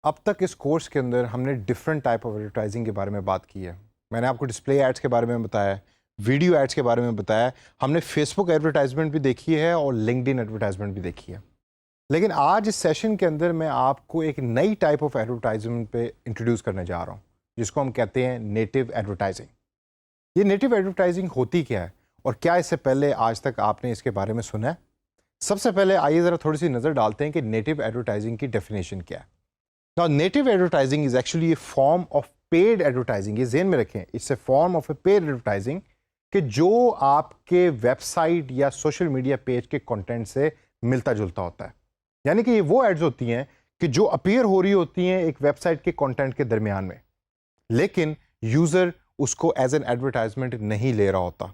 اب تک اس کورس کے اندر ہم نے ڈفرینٹ ٹائپ آف ایڈورٹائزنگ کے بارے میں بات کی ہے. میں نے آپ کو ڈسپلے ایڈس کے بارے میں بتایا ہے, ویڈیو ایڈس کے بارے میں بتایا ہے, ہم نے فیس بک ایڈورٹائزمنٹ بھی دیکھی ہے اور لنکڈ ان ایڈورٹائزمنٹ بھی دیکھی ہے. لیکن آج اس سیشن کے اندر میں آپ کو ایک نئی ٹائپ آف ایڈورٹائزمنٹ پہ انٹروڈیوس کرنے جا رہا ہوں, جس کو ہم کہتے ہیں نیٹو ایڈورٹائزنگ. یہ نیٹو ایڈورٹائزنگ ہوتی کیا ہے اور کیا اس سے پہلے آج تک آپ نے اس کے بارے میں سنا ہے؟ سب سے پہلے آئیے ذرا تھوڑی سی نظر ڈالتے ہیں کہ نیٹو ایڈورٹائزنگ کی ڈیفینیشن کیا ہے. Now, native advertising is actually a form of paid advertising. یہ ذہن میں رکھیں, it's a form of a paid advertising کہ جو آپ کے ویب سائٹ یا سوشل میڈیا پیج کے کنٹینٹ سے ملتا جلتا ہوتا ہے. یعنی کہ یہ وہ ایڈز ہوتی ہیں کہ جو اپیئر ہو رہی ہوتی ہیں ایک ویب سائٹ کے کنٹینٹ کے درمیان میں, لیکن یوزر اس کو ایز این ایڈورٹائزمنٹ نہیں لے رہا ہوتا,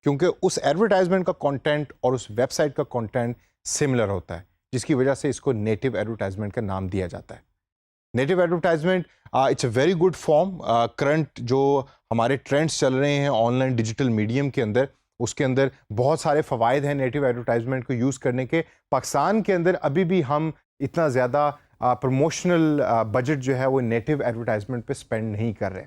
کیونکہ اس ایڈورٹائزمنٹ کا کنٹینٹ اور اس ویب سائٹ کا کنٹینٹ سملر ہوتا ہے, جس کی وجہ سے اس کو نیٹو ایڈورٹائزمنٹ کا نام دیا جاتا ہے. Native advertisement it's a very good form. Current جو ہمارے ٹرینڈس چل رہے ہیں آن لائن ڈیجیٹل میڈیم کے اندر, اس کے اندر بہت سارے فوائد ہیں نیٹو ایڈورٹائزمنٹ کو یوز کرنے کے. پاکستان کے اندر ابھی بھی ہم اتنا زیادہ پروموشنل بجٹ جو ہے وہ نیٹو ایڈورٹائزمنٹ پہ اسپینڈ نہیں کر رہے,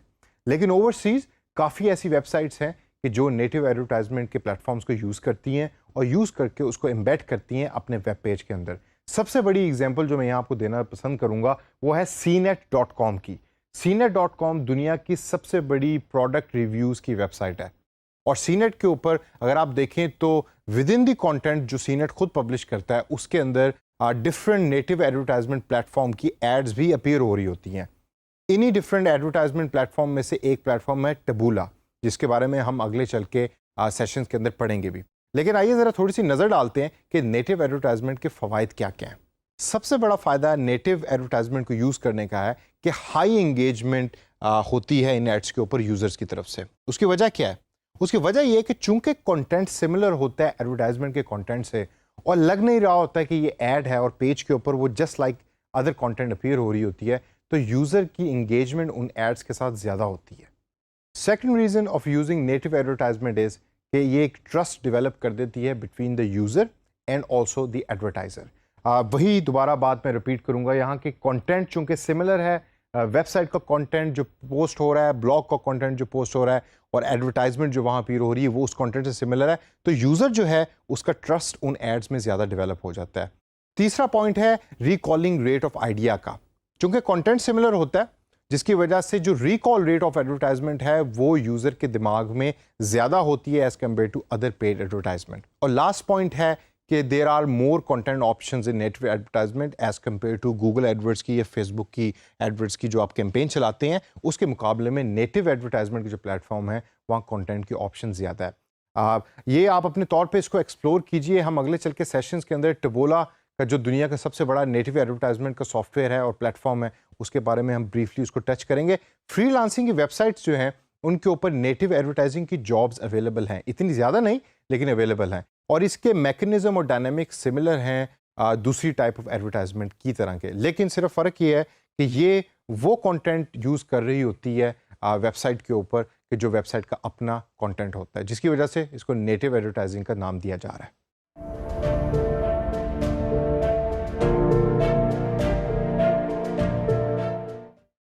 لیکن اوورسیز کافی ایسی ویب سائٹس ہیں کہ جو نیٹو ایڈورٹائزمنٹ کے پلیٹفارمس کو یوز کرتی ہیں اور یوز کر کے اس کو امبیڈ کرتی ہیں اپنے ویب پیج کے اندر. سب سے بڑی ایگزامپل جو میں یہاں آپ کو دینا پسند کروں گا وہ ہے CNET.com کی. CNET.com دنیا کی سب سے بڑی پروڈکٹ ریویوز کی ویب سائٹ ہے, اور CNET کے اوپر اگر آپ دیکھیں تو ود ان دی کانٹینٹ جو CNET خود پبلش کرتا ہے اس کے اندر ڈفرینٹ نیٹو ایڈورٹائزمنٹ پلیٹفارم کی ایڈز بھی اپیئر ہو رہی ہوتی ہیں. انہی ڈفرینٹ ایڈورٹائزمنٹ پلیٹفارم میں سے ایک پلیٹفارم ہے ٹبولا, جس کے بارے میں ہم اگلے چل کے سیشنز کے اندر پڑھیں گے بھی. لیکن آئیے ذرا تھوڑی سی نظر ڈالتے ہیں کہ نیٹو ایڈورٹائزمنٹ کے فوائد کیا کیا ہیں. سب سے بڑا فائدہ نیٹو ایڈورٹائزمنٹ کو یوز کرنے کا ہے کہ ہائی انگیجمنٹ ہوتی ہے ان ایڈس کے اوپر یوزرز کی طرف سے. اس کی وجہ کیا ہے؟ اس کی وجہ یہ ہے کہ چونکہ کنٹینٹ سملر ہوتا ہے ایڈورٹائزمنٹ کے کنٹینٹ سے, اور لگ نہیں رہا ہوتا ہے کہ یہ ایڈ ہے اور پیج کے اوپر وہ just like other content appear ہو رہی ہوتی ہے, تو یوزر کی انگیجمنٹ ان ایڈس کے ساتھ زیادہ ہوتی ہے. Second reason of using native advertisement is کہ یہ ایک ٹرسٹ ڈیولپ کر دیتی ہے between the user and also the advertiser. وہی دوبارہ بات میں ریپیٹ کروں گا, یہاں کے کنٹینٹ چونکہ سملر ہے, ویب سائٹ کا کنٹینٹ جو پوسٹ ہو رہا ہے, بلاگ کا کنٹینٹ جو پوسٹ ہو رہا ہے, اور ایڈورٹائزمنٹ جو وہاں اپیئر ہو رہی ہے وہ اس کنٹینٹ سے سملر ہے, تو یوزر جو ہے اس کا ٹرسٹ ان ایڈز میں زیادہ ڈیولپ ہو جاتا ہے. تیسرا پوائنٹ ہے ریکالنگ ریٹ آف آئیڈیا کا. چونکہ کنٹینٹ سملر ہوتا ہے جس کی وجہ سے جو ریکال ریٹ آف ایڈورٹائزمنٹ ہے وہ یوزر کے دماغ میں زیادہ ہوتی ہے as compare to other paid advertisement. اور لاسٹ پوائنٹ ہے کہ there are more content options in native advertisement as compare to Google AdWords کی یا فیس بک کی ایڈورڈز کی جو آپ کیمپین چلاتے ہیں, اس کے مقابلے میں نیٹو ایڈورٹائزمنٹ کی جو پلیٹ فارم ہے وہاں کنٹینٹ کی آپشن زیادہ ہے. یہ آپ اپنے طور پہ اس کو ایکسپلور کیجئے. ہم اگلے چل کے سیشنز کے اندر ٹبولا کا جو دنیا کا سب سے بڑا نیٹو ایڈورٹائزمنٹ کا سافٹ ویئر ہے اور پلیٹ فارم ہے, اس کے بارے میں ہم بریفلی اس کو ٹچ کریں گے. فری لانسنگ کی ویب سائٹس جو ہیں ان کے اوپر نیٹو ایڈورٹائزنگ کی جابز اویلیبل ہیں, اتنی زیادہ نہیں لیکن اویلیبل ہیں, اور اس کے میکنزم اور ڈائنامک سملر ہیں دوسری ٹائپ آف ایڈورٹائزمنٹ کی طرح کے. لیکن صرف فرق یہ ہے کہ یہ وہ کنٹینٹ یوز کر رہی ہوتی ہے ویب سائٹ کے اوپر کہ جو ویب سائٹ کا اپنا کنٹینٹ ہوتا ہے, جس کی وجہ سے اس کو نیٹو ایڈورٹائزنگ کا نام دیا جا رہا ہے.